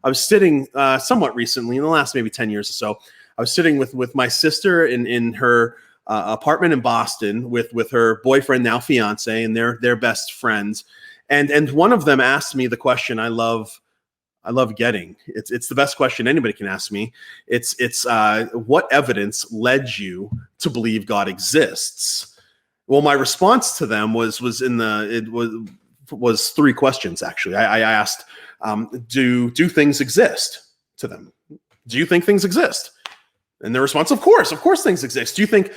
I was sitting somewhat recently, in the last maybe 10 years or so, I was sitting with my sister in her apartment in Boston with her boyfriend, now fiance, and their best friends. And one of them asked me the question I love getting. It's the best question anybody can ask me. It's what evidence led you to believe God exists? Well, my response to them was three questions, actually. I asked, do things exist, to them? Do you think things exist? And their response, of course things exist. Do you think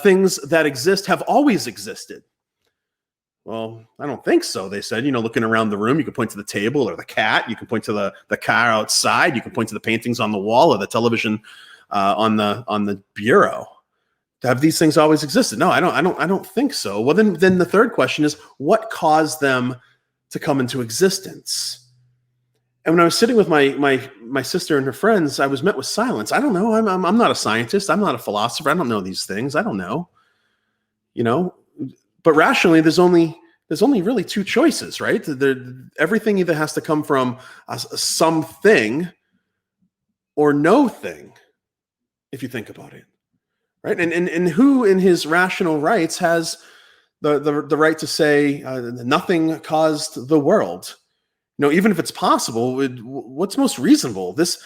things that exist have always existed? Well, I don't think so, they said. Looking around the room, you can point to the table or the cat. You can point to the car outside. You can point to the paintings on the wall or the television on the bureau. Have these things always existed? No, I don't think so. Well, then the third question is, what caused them to come into existence? And when I was sitting with my sister and her friends, I was met with silence. I don't know. I'm not a scientist. I'm not a philosopher. I don't know these things. I don't know. But rationally, there's only really two choices, right? Everything either has to come from something or no thing, if you think about it, right? And who in his rational rights has the right to say nothing caused the world? Even if it's possible, what's most reasonable? This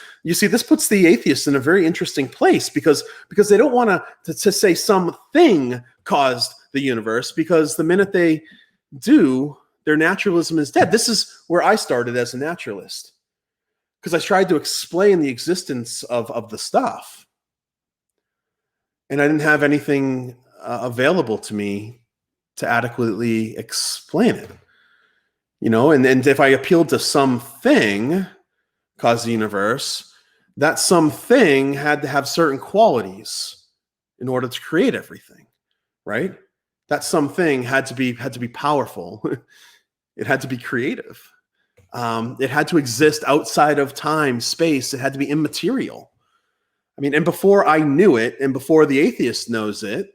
puts the atheists in a very interesting place because they don't want to say something caused the universe, because the minute they do, their naturalism is dead. This is where I started as a naturalist, because I tried to explain the existence of the stuff, and I didn't have anything available to me to adequately explain it. And if I appealed to something caused the universe, that something had to have certain qualities in order to create everything, right? That something had to be powerful. It had to be creative. It had to exist outside of time, space. It had to be immaterial. And before I knew it, and before the atheist knows it,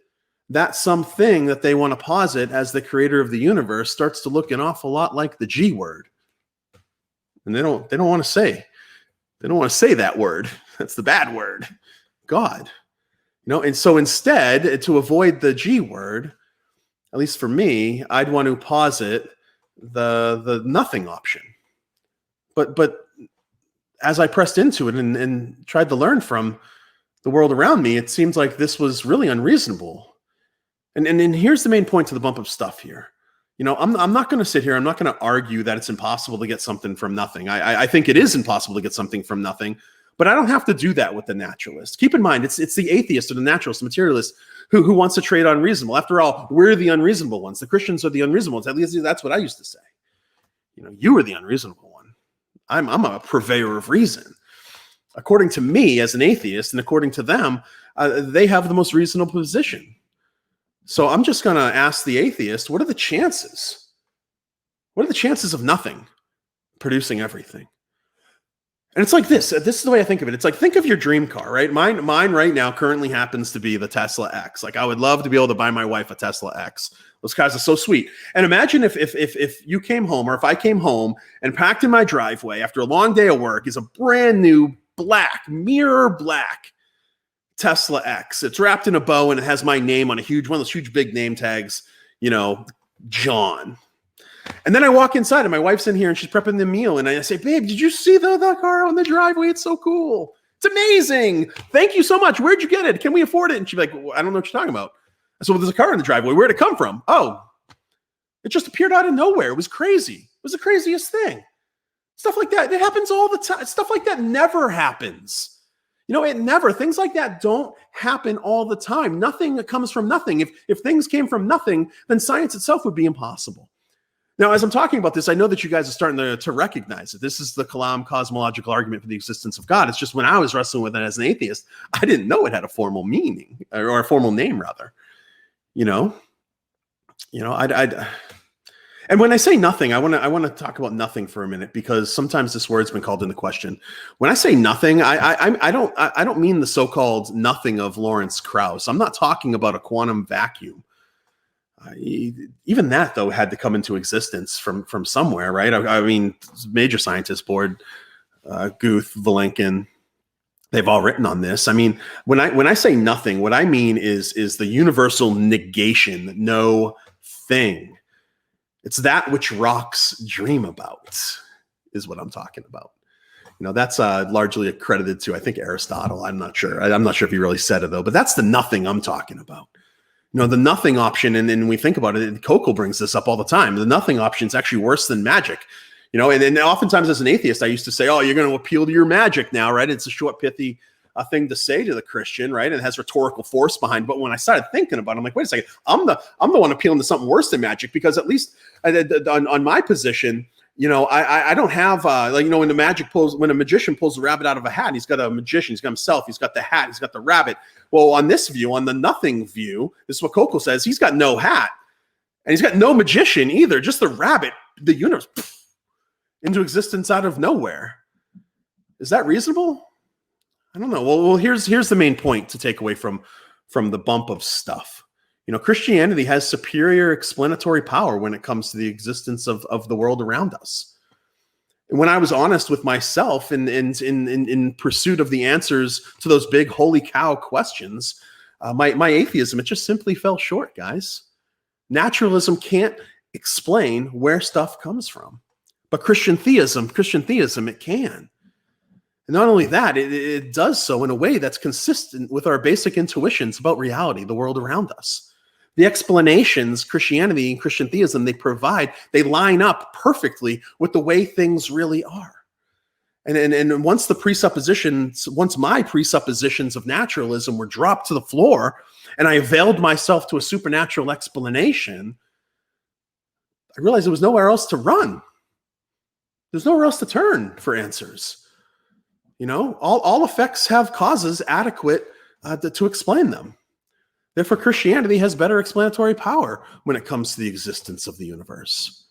that something that they want to posit as the creator of the universe starts to look an awful lot like the G word. And they don't want to say that word. That's the bad word, God. And so instead, to avoid the G word, at least for me, I'd want to posit the nothing option. But as I pressed into it and tried to learn from the world around me, it seems like this was really unreasonable. And here's the main point to the bump of stuff here. I'm not going to sit here. I'm not going to argue that it's impossible to get something from nothing. I think it is impossible to get something from nothing, but I don't have to do that with the naturalist. Keep in mind, it's the atheist or the naturalist, the materialist who wants to trade unreasonable. After all, we're the unreasonable ones. The Christians are the unreasonable ones. At least that's what I used to say. You are the unreasonable one. I'm a purveyor of reason. According to me as an atheist, and according to them, they have the most reasonable position. So I'm just going to ask the atheist, what are the chances? What are the chances of nothing producing everything? And it's like this. This is the way I think of it. It's like, think of your dream car, right? Mine right now currently happens to be the Tesla X. Like, I would love to be able to buy my wife a Tesla X. Those cars are so sweet. And imagine if you came home, or if I came home and packed in my driveway after a long day of work is a brand new mirror black Tesla X. It's wrapped in a bow and it has my name on one of those huge big name tags, John. And then I walk inside and my wife's in here and she's prepping the meal. And I say, babe, did you see the car on the driveway? It's so cool. It's amazing. Thank you so much. Where'd you get it? Can we afford it? And she's like, well, I don't know what you're talking about. I said, well, there's a car in the driveway. Where'd it come from? Oh, it just appeared out of nowhere. It was crazy. It was the craziest thing. Stuff like that. It happens all the time. Stuff like that never happens. Things like that don't happen all the time. Nothing comes from nothing. If things came from nothing, then science itself would be impossible. Now, as I'm talking about this, I know that you guys are starting to recognize it. This is the Kalam cosmological argument for the existence of God. It's just when I was wrestling with it as an atheist, I didn't know it had a formal meaning, or a formal name, rather. And when I say nothing, I want to talk about nothing for a minute, because sometimes this word's been called into question. When I say nothing, I don't mean the so-called nothing of Lawrence Krauss. I'm not talking about a quantum vacuum. Even that, though, had to come into existence from somewhere, right? Major scientists bored Guth, Valenkin, they've all written on this. I mean, when I say nothing, what I mean is the universal negation, no thing. It's that which rocks dream about, is what I'm talking about. That's largely accredited to, I think, Aristotle. I'm not sure. I'm not sure if he really said it, though. But that's the nothing I'm talking about. The nothing option, and we think about it, and Kokel brings this up all the time. The nothing option is actually worse than magic. And oftentimes as an atheist, I used to say, oh, you're going to appeal to your magic now, right? It's a short, pithy thing to say to the Christian, right? It has rhetorical force behind. But when I started thinking about it, I'm like, wait a second, I'm the one appealing to something worse than magic, because at least on my position, I don't have when a magician pulls the rabbit out of a hat, he's got a magician, he's got himself, he's got the hat, he's got the rabbit. Well, on this view, on the nothing view, this is what Kokel says, he's got no hat and he's got no magician either, just the rabbit, the universe into existence out of nowhere. Is that reasonable? I don't know. Well, here's the main point to take away from the bump of stuff. Christianity has superior explanatory power when it comes to the existence of the world around us. And when I was honest with myself in pursuit of the answers to those big holy cow questions, my atheism, it just simply fell short, guys. Naturalism can't explain where stuff comes from, but Christian theism, it can. And not only that, it does so in a way that's consistent with our basic intuitions about reality, the world around us. The explanations Christianity and Christian theism they provide, they line up perfectly with the way things really are. And once my presuppositions of naturalism were dropped to the floor, and I availed myself to a supernatural explanation, I realized there was nowhere else to run. There's nowhere else to turn for answers. All effects have causes adequate to explain them. Therefore, Christianity has better explanatory power when it comes to the existence of the universe.